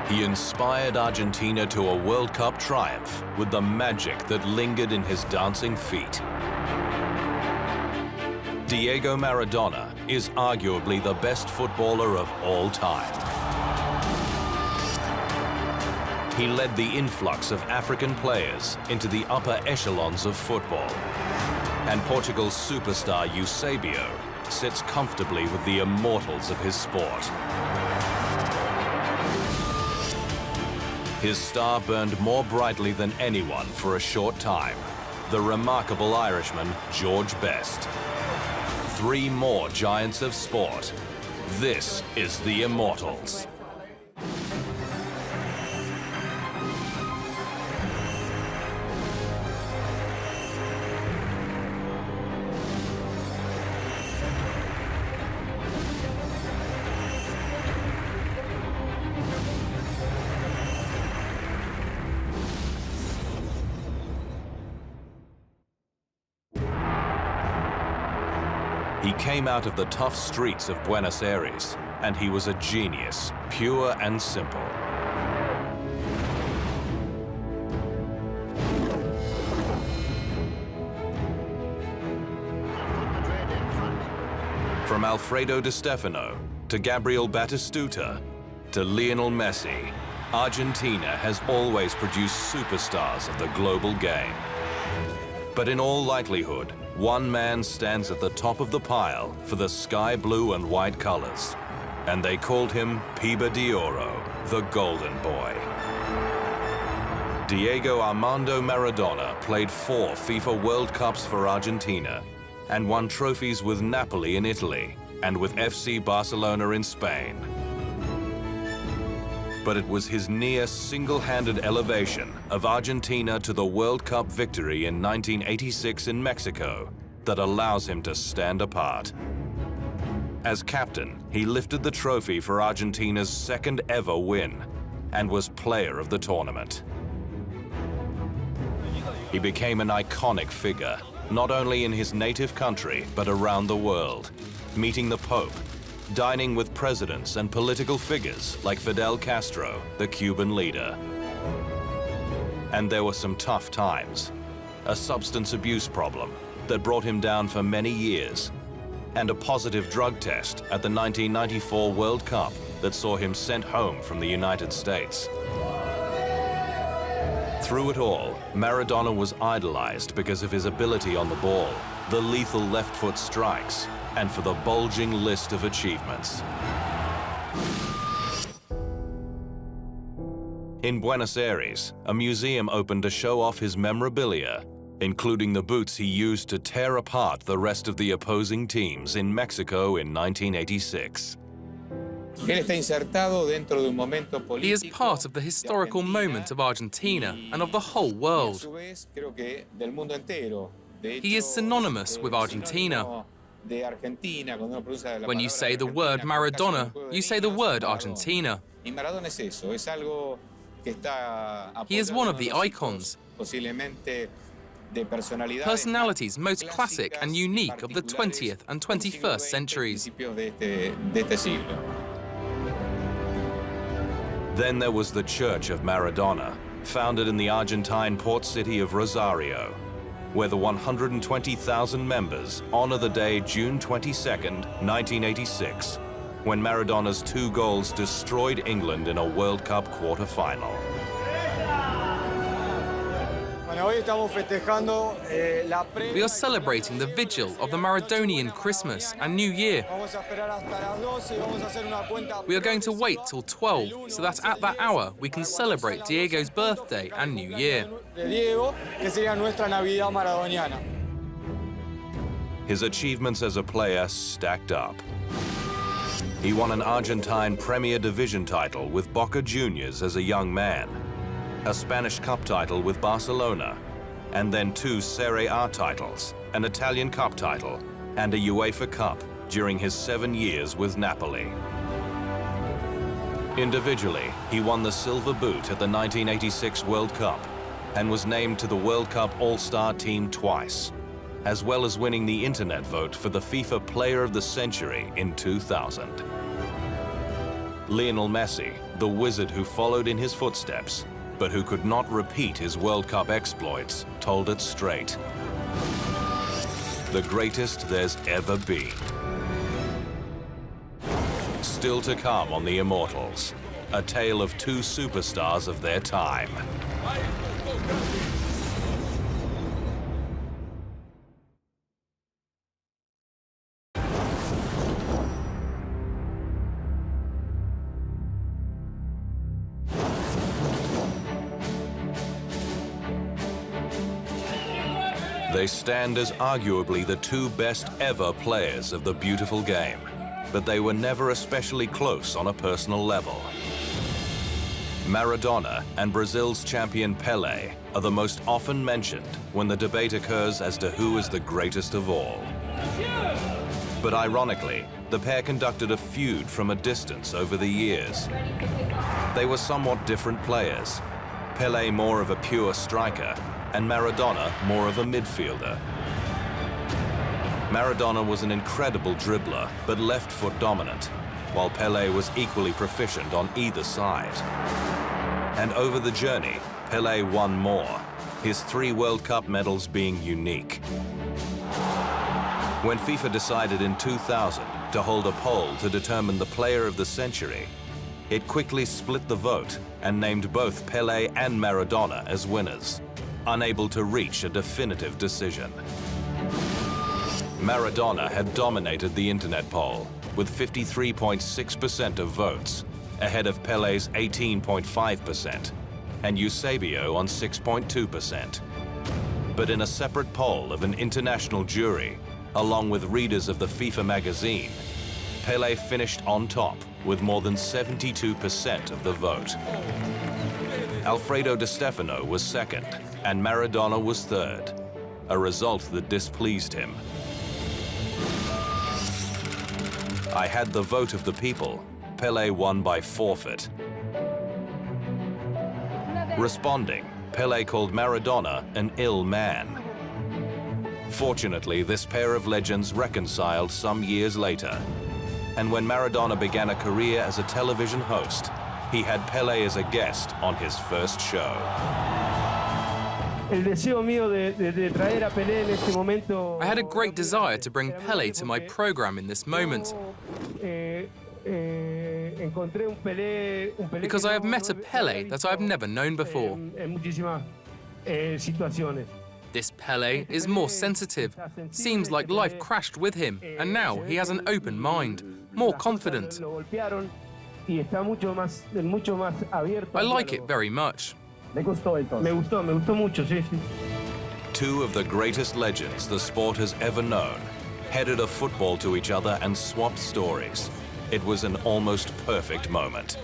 He inspired Argentina to a World Cup triumph with the magic that lingered in his dancing feet. Diego Maradona is arguably the best footballer of all time. He led the influx of African players into the upper echelons of football. And Portugal's superstar Eusébio sits comfortably with the immortals of his sport. His star burned more brightly than anyone for a short time. The remarkable Irishman, George Best. 3 more giants of sport. This is the Immortals. He came out of the tough streets of Buenos Aires, and he was a genius, pure and simple. From Alfredo Di Stefano to Gabriel Batistuta to Lionel Messi, Argentina has always produced superstars of the global game. But in all likelihood, one man stands at the top of the pile for the sky blue and white colors, and they called him Piba de Oro, the Golden Boy. Diego Armando Maradona played 4 FIFA World Cups for Argentina and won trophies with Napoli in Italy and with FC Barcelona in Spain. But it was his near single-handed elevation of Argentina to the World Cup victory in 1986 in Mexico that allows him to stand apart. As captain, he lifted the trophy for Argentina's 2nd ever win and was player of the tournament. He became an iconic figure, not only in his native country, but around the world, meeting the Pope, dining with presidents and political figures like Fidel Castro, the Cuban leader. And there were some tough times. A substance abuse problem that brought him down for many years, and a positive drug test at the 1994 World Cup that saw him sent home from the United States. Through it all, Maradona was idolized because of his ability on the ball, the lethal left foot strikes, and for the bulging list of achievements. In Buenos Aires, a museum opened to show off his memorabilia, including the boots he used to tear apart the rest of the opposing teams in Mexico in 1986. He is part of the historical moment of Argentina and of the whole world. He is synonymous with Argentina. When you say the word Maradona, you say the word Argentina. He is one of the icons, personalities most classic and unique of the 20th and 21st centuries. Then there was the Church of Maradona, founded in the Argentine port city of Rosario, where the 120,000 members honor the day June 22nd, 1986, when Maradona's 2 goals destroyed England in a World Cup quarter-final. We are celebrating the vigil of the Maradonian Christmas and New Year. We are going to wait till 12 so that at that hour we can celebrate Diego's birthday and New Year. His achievements as a player stacked up. He won an Argentine Premier Division title with Boca Juniors as a young man, a Spanish Cup title with Barcelona, and then 2 Serie A titles, an Italian Cup title, and a UEFA Cup during his 7 years with Napoli. Individually, he won the Silver Boot at the 1986 World Cup and was named to the World Cup All-Star team twice, as well as winning the internet vote for the FIFA Player of the Century in 2000. Lionel Messi, the wizard who followed in his footsteps, but who could not repeat his World Cup exploits, told it straight. The greatest there's ever been. Still to come on the Immortals, a tale of two superstars of their time. They stand as arguably the two best ever players of the beautiful game, but they were never especially close on a personal level. Maradona and Brazil's champion Pelé are the most often mentioned when the debate occurs as to who is the greatest of all. But ironically, the pair conducted a feud from a distance over the years. They were somewhat different players. Pelé more of a pure striker, and Maradona more of a midfielder. Maradona was an incredible dribbler, but left-foot dominant, while Pelé was equally proficient on either side. And over the journey, Pelé won more, his 3 World Cup medals being unique. When FIFA decided in 2000 to hold a poll to determine the player of the century, it quickly split the vote and named both Pelé and Maradona as winners, unable to reach a definitive decision. Maradona had dominated the internet poll with 53.6% of votes, ahead of Pelé's 18.5% and Eusébio on 6.2%. But in a separate poll of an international jury, along with readers of the FIFA magazine, Pelé finished on top with more than 72% of the vote. Alfredo Di Stefano was second, and Maradona was third, a result that displeased him. I had the vote of the people. Pelé won by forfeit. Responding, Pelé called Maradona an ill man. Fortunately, this pair of legends reconciled some years later. And when Maradona began a career as a television host, he had Pelé as a guest on his first show. I had a great desire to bring Pelé to my program in this moment, because I have met a Pelé that I have never known before. This Pelé is more sensitive, seems like life crashed with him, and now he has an open mind, more confident. I like it very much. Me gustó mucho, sí. Two of the greatest legends the sport has ever known headed a football to each other and swapped stories. It was an almost perfect moment.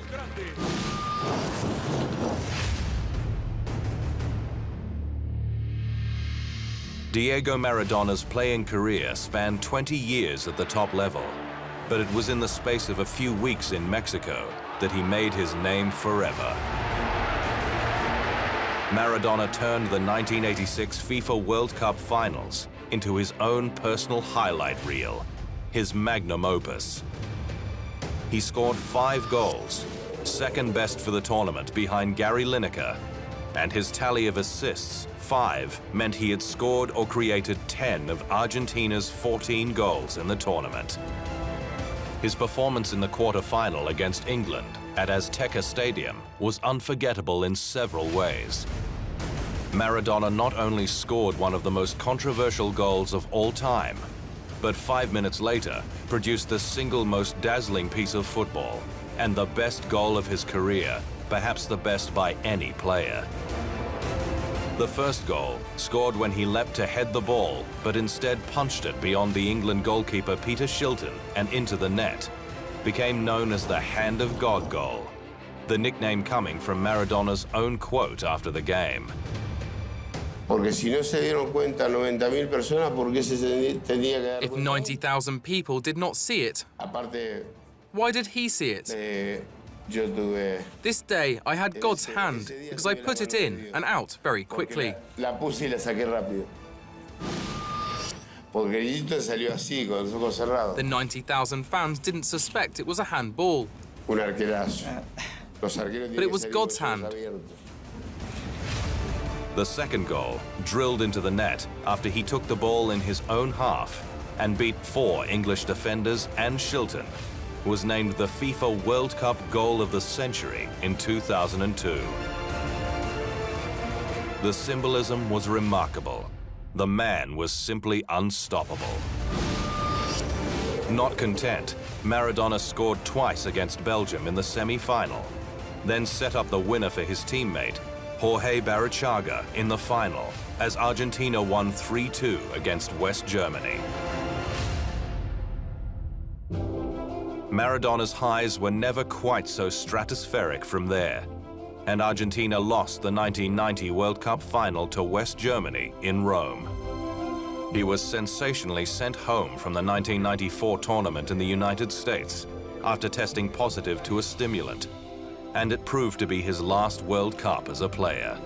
Diego Maradona's playing career spanned 20 years at the top level, but it was in the space of a few weeks in Mexico that he made his name forever. Maradona turned the 1986 FIFA World Cup finals into his own personal highlight reel, his magnum opus. He scored 5 goals, second best for the tournament behind Gary Lineker, and his tally of assists, 5, meant he had scored or created 10 of Argentina's 14 goals in the tournament. His performance in the quarter-final against England at Azteca Stadium was unforgettable in several ways. Maradona not only scored one of the most controversial goals of all time, but 5 minutes later produced the single most dazzling piece of football and the best goal of his career, perhaps the best by any player. The first goal, scored when he leapt to head the ball, but instead punched it beyond the England goalkeeper Peter Shilton and into the net, became known as the Hand of God goal, the nickname coming from Maradona's own quote after the game. If 90,000 people did not see it, why did he see it? This day, I had God's hand because I put it in and out very quickly. The 90,000 fans didn't suspect it was a handball. But it was God's hand. The second goal, drilled into the net after he took the ball in his own half and beat 4 English defenders and Shilton, was named the FIFA World Cup Goal of the Century in 2002. The symbolism was remarkable. The man was simply unstoppable. Not content, Maradona scored twice against Belgium in the semi-final, then set up the winner for his teammate, Jorge Barrichaga, in the final, as Argentina won 3-2 against West Germany. Maradona's highs were never quite so stratospheric from there, and Argentina lost the 1990 World Cup final to West Germany in Rome. He was sensationally sent home from the 1994 tournament in the United States after testing positive to a stimulant, and it proved to be his last World Cup as a player.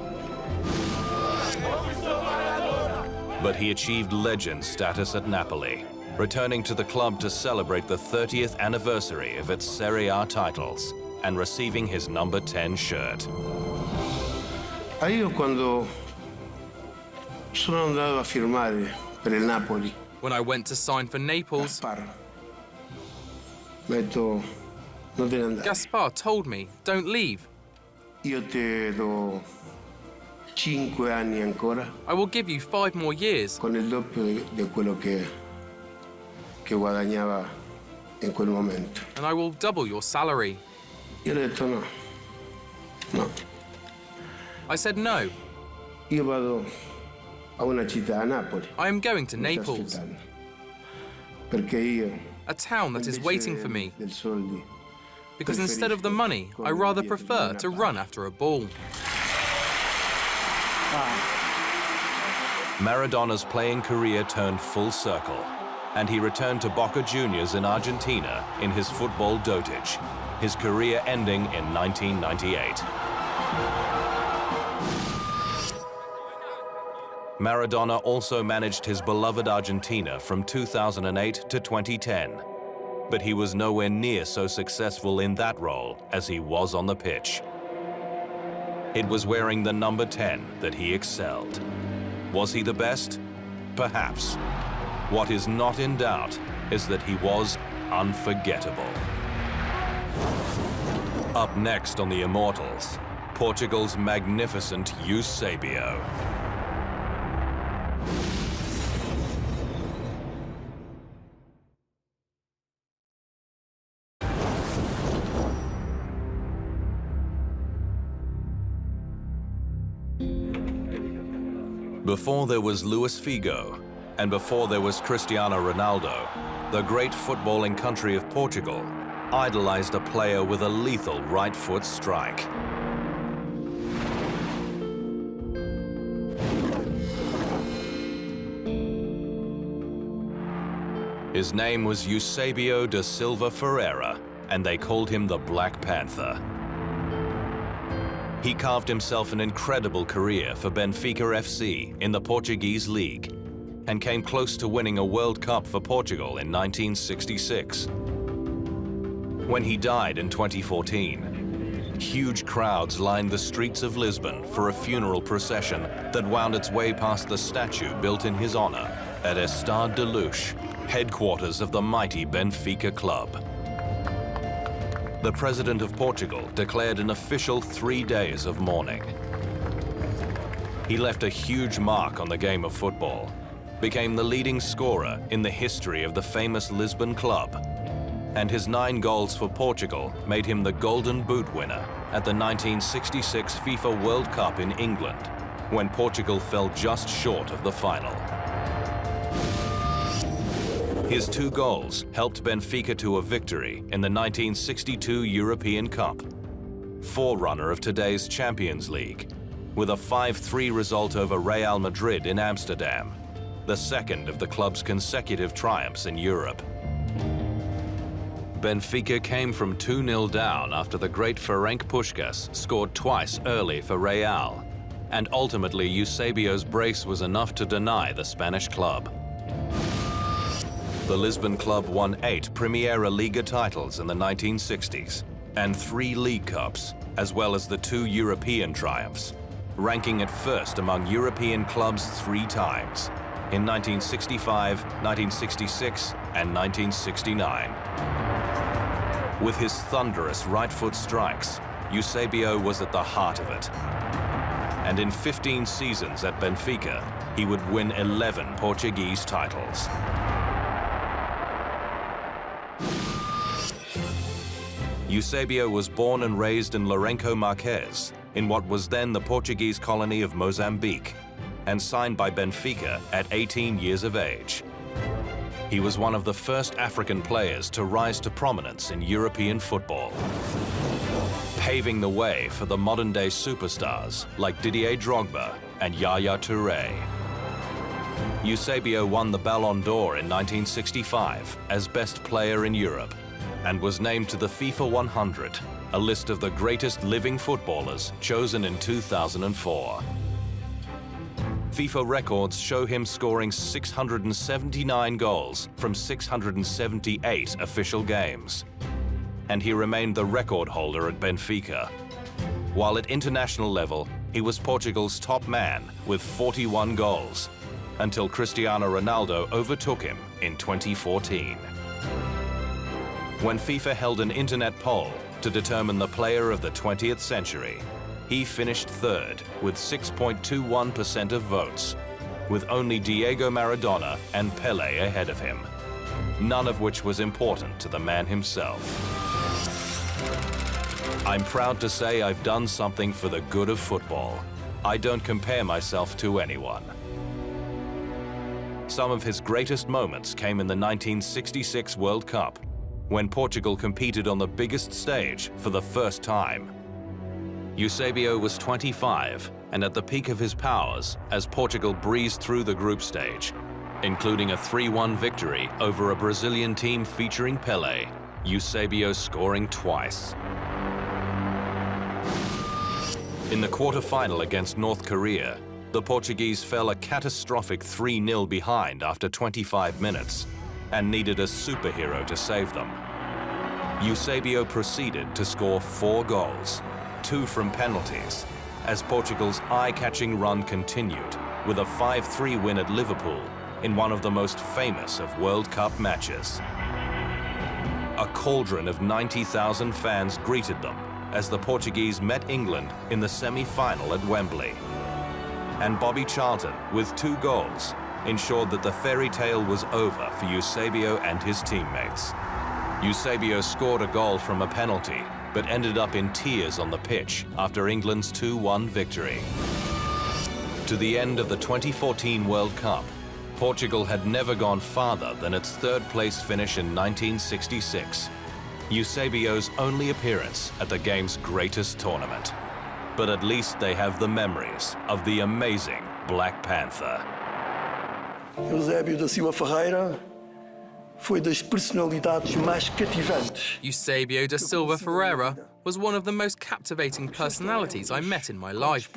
But he achieved legend status at Napoli, returning to the club to celebrate the 30th anniversary of its Serie A titles and receiving his number 10 shirt. Io quando sono andato a firmare per il Napoli. When I went to sign for Naples, Gaspar told me, don't leave. Io te do 5 anni ancora. I will give you 5 more years. Con il doppio di quello che guadagnava in quel momento. And I will double your salary. Io ho detto no. No. I said no. Io vado a una città, a Napoli. I am going to Naples, Perché io, a town that is waiting for me. del soldi, Because instead of the money, I rather prefer to run after a ball. Maradona's playing career turned full circle, and he returned to Boca Juniors in Argentina in his football dotage, his career ending in 1998. Maradona also managed his beloved Argentina from 2008 to 2010, but he was nowhere near so successful in that role as he was on the pitch. It was wearing the number 10 that he excelled. Was he the best? Perhaps. What is not in doubt is that he was unforgettable. Up next on the Immortals, Portugal's magnificent Eusébio. Before there was Luis Figo, and before there was Cristiano Ronaldo, the great footballing country of Portugal idolized a player with a lethal right foot strike. His name was Eusébio da Silva Ferreira, and they called him the Black Panther. He carved himself an incredible career for Benfica FC in the Portuguese league and came close to winning a World Cup for Portugal in 1966. When he died in 2014, huge crowds lined the streets of Lisbon for a funeral procession that wound its way past the statue built in his honor at Estádio da Luz, headquarters of the mighty Benfica club. The President of Portugal declared an official 3 days of mourning. He left a huge mark on the game of football, became the leading scorer in the history of the famous Lisbon club, and his 9 goals for Portugal made him the Golden Boot winner at the 1966 FIFA World Cup in England, when Portugal fell just short of the final. His 2 goals helped Benfica to a victory in the 1962 European Cup, forerunner of today's Champions League, with a 5-3 result over Real Madrid in Amsterdam, the second of the club's consecutive triumphs in Europe. Benfica came from 2-0 down after the great Ferenc Puskás scored twice early for Real, and ultimately Eusébio's brace was enough to deny the Spanish club. The Lisbon club won 8 Primeira Liga titles in the 1960s, and 3 League Cups, as well as the 2 European triumphs, ranking it first among European clubs 3 times, in 1965, 1966, and 1969. With his thunderous right foot strikes, Eusébio was at the heart of it. And in 15 seasons at Benfica, he would win 11 Portuguese titles. Eusébio was born and raised in Lourenço Marques, in what was then the Portuguese colony of Mozambique, and signed by Benfica at 18 years of age. He was one of the first African players to rise to prominence in European football, paving the way for the modern-day superstars like Didier Drogba and Yaya Touré. Eusébio won the Ballon d'Or in 1965 as best player in Europe and was named to the FIFA 100, a list of the greatest living footballers chosen in 2004. FIFA records show him scoring 679 goals from 678 official games, and he remained the record holder at Benfica. While at international level, he was Portugal's top man with 41 goals, until Cristiano Ronaldo overtook him in 2014. When FIFA held an internet poll to determine the player of the 20th century, he finished third with 6.21% of votes, with only Diego Maradona and Pelé ahead of him, none of which was important to the man himself. I'm proud to say I've done something for the good of football. I don't compare myself to anyone. Some of his greatest moments came in the 1966 World Cup, when Portugal competed on the biggest stage for the first time. Eusébio was 25 and at the peak of his powers as Portugal breezed through the group stage, including a 3-1 victory over a Brazilian team featuring Pelé, Eusébio scoring twice. In the quarter-final against North Korea, the Portuguese fell a catastrophic 3-0 behind after 25 minutes and needed a superhero to save them. Eusébio proceeded to score 4 goals, 2 from penalties, as Portugal's eye-catching run continued with a 5-3 win at Liverpool in one of the most famous of World Cup matches. A cauldron of 90,000 fans greeted them as the Portuguese met England in the semi-final at Wembley. And Bobby Charlton, with 2 goals, ensured that the fairy tale was over for Eusébio and his teammates. Eusébio scored a goal from a penalty, but ended up in tears on the pitch after England's 2-1 victory. To the end of the 2014 World Cup, Portugal had never gone farther than its 3rd place finish in 1966, Eusébio's only appearance at the game's greatest tournament. But at least they have the memories of the amazing Black Panther. Eusébio da Silva Ferreira foi das personalidades mais cativantes. Eusébio da Silva Ferreira was one of the most captivating personalities I met in my life.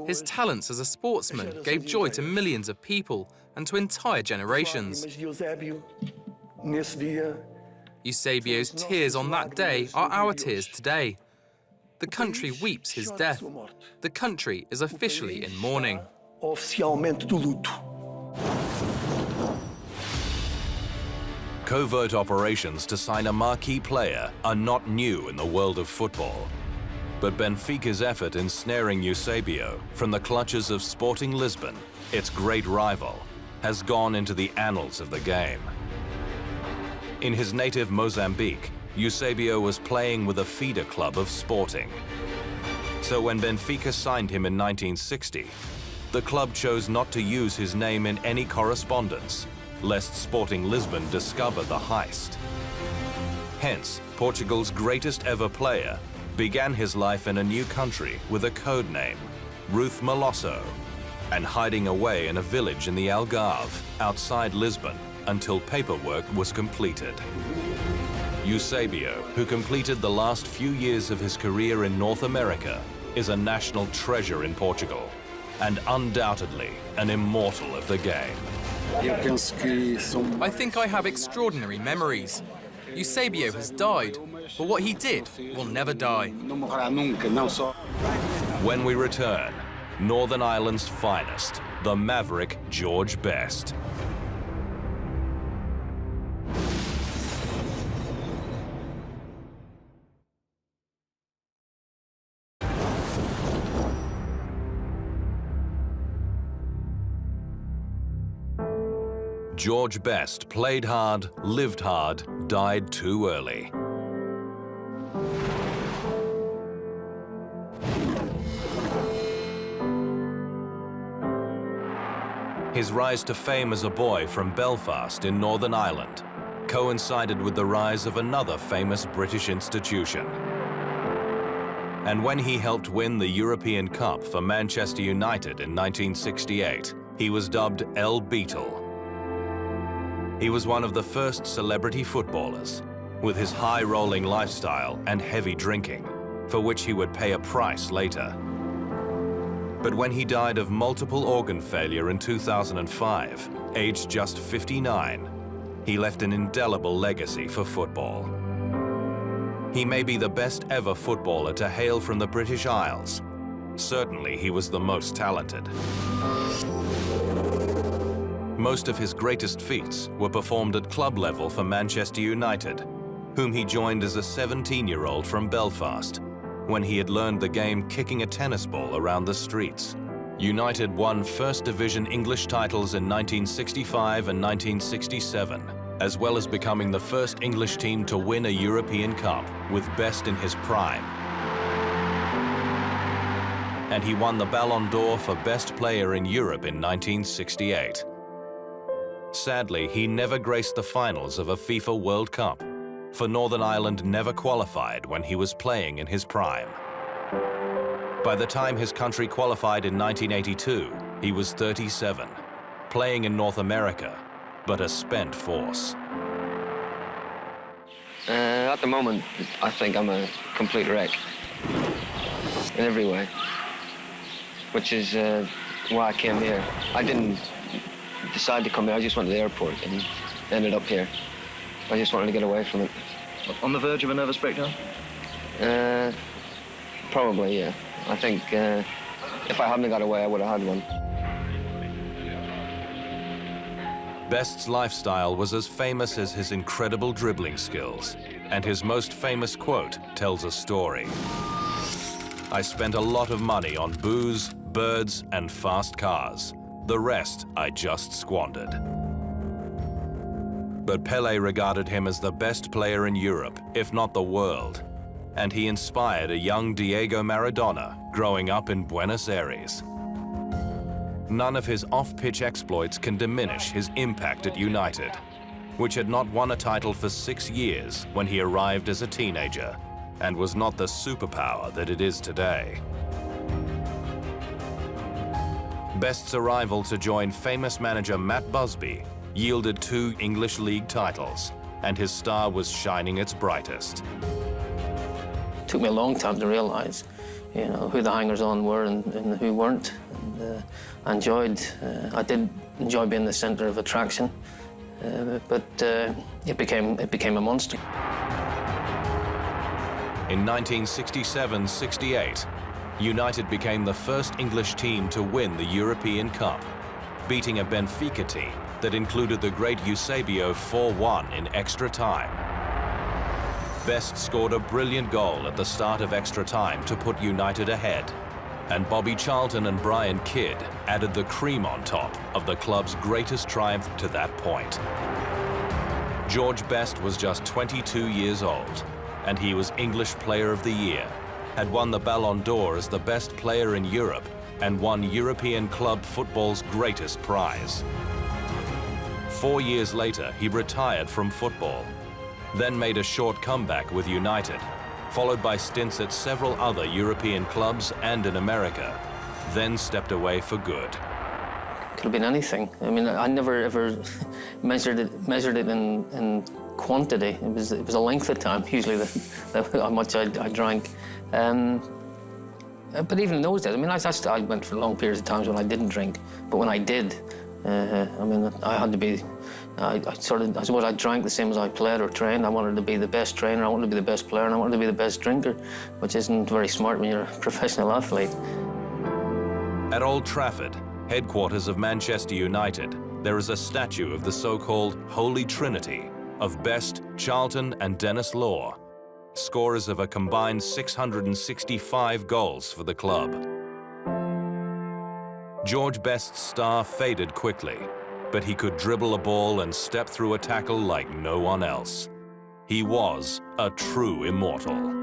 His talents as a sportsman gave joy to millions of people and to entire generations. Eusébio's tears on that day are our tears today. The country weeps his death. The country is officially in mourning. Covert operations to sign a marquee player are not new in the world of football. But Benfica's effort in snaring Eusébio from the clutches of Sporting Lisbon, its great rival, has gone into the annals of the game. In his native Mozambique, Eusébio was playing with a feeder club of Sporting. So when Benfica signed him in 1960, the club chose not to use his name in any correspondence, lest Sporting Lisbon discover the heist. Hence, Portugal's greatest ever player began his life in a new country with a code name, Ruth Malosso, and hiding away in a village in the Algarve outside Lisbon until paperwork was completed. Eusébio, who completed the last few years of his career in North America, is a national treasure in Portugal and undoubtedly an immortal of the game. I think I have extraordinary memories. Eusébio has died, but what he did will never die. When we return, Northern Ireland's finest, the maverick George Best. George Best played hard, lived hard, died too early. His rise to fame as a boy from Belfast in Northern Ireland coincided with the rise of another famous British institution. And when he helped win the European Cup for Manchester United in 1968, he was dubbed El Beatle. He was one of the first celebrity footballers, with his high-rolling lifestyle and heavy drinking, for which he would pay a price later. But when he died of multiple organ failure in 2005, aged just 59, he left an indelible legacy for football. He may be the best ever footballer to hail from the British Isles. Certainly, he was the most talented. Most of his greatest feats were performed at club level for Manchester United, whom he joined as a 17-year-old from Belfast, when he had learned the game kicking a tennis ball around the streets. United won First Division English titles in 1965 and 1967, as well as becoming the first English team to win a European Cup, with Best in his prime. And he won the Ballon d'Or for Best Player in Europe in 1968. Sadly, he never graced the finals of a FIFA World Cup, for Northern Ireland never qualified when he was playing in his prime. By the time his country qualified in 1982, he was 37, playing in North America, but a spent force. At the moment, I think I'm a complete wreck in every way, which is why I came here. I didn't decide to come here. I just went to the airport and ended up here. I just wanted to get away from it. On the verge of a nervous breakdown? Probably, yeah. I think if I hadn't got away, I would have had one. Best's lifestyle was as famous as his incredible dribbling skills, and his most famous quote tells a story. "I spent a lot of money on booze, birds, and fast cars. The rest I just squandered." But Pelé regarded him as the best player in Europe, if not the world, and he inspired a young Diego Maradona growing up in Buenos Aires. None of his off-pitch exploits can diminish his impact at United, which had not won a title for 6 years when he arrived as a teenager, and was not the superpower that it is today. Best's arrival to join famous manager Matt Busby yielded 2 English League titles, and his star was shining its brightest. It took me a long time to realise, who the hangers-on were and who weren't. And I did enjoy being the centre of attraction, but it became a monster. In 1967-68, United became the first English team to win the European Cup, beating a Benfica team that included the great Eusébio 4-1 in extra time. Best scored a brilliant goal at the start of extra time to put United ahead, and Bobby Charlton and Brian Kidd added the cream on top of the club's greatest triumph to that point. George Best was just 22 years old, and he was English Player of the Year, had won the Ballon d'Or as the best player in Europe, and won European club football's greatest prize. 4 years later, he retired from football, then made a short comeback with United, followed by stints at several other European clubs and in America, then stepped away for good. Could have been anything. I mean, I never ever measured it in quantity. It was a length of time, usually, how much I drank. But even in those days, I mean, I went for long periods of times when I didn't drink, but when I did, I mean, I had to be, I suppose I drank the same as I played or trained. I wanted to be the best trainer, I wanted to be the best player, and I wanted to be the best drinker, which isn't very smart when you're a professional athlete. At Old Trafford, headquarters of Manchester United, there is a statue of the so-called Holy Trinity of Best, Charlton and Denis Law, scorers of a combined 665 goals for the club. George Best's star faded quickly, but he could dribble a ball and step through a tackle like no one else. He was a true immortal.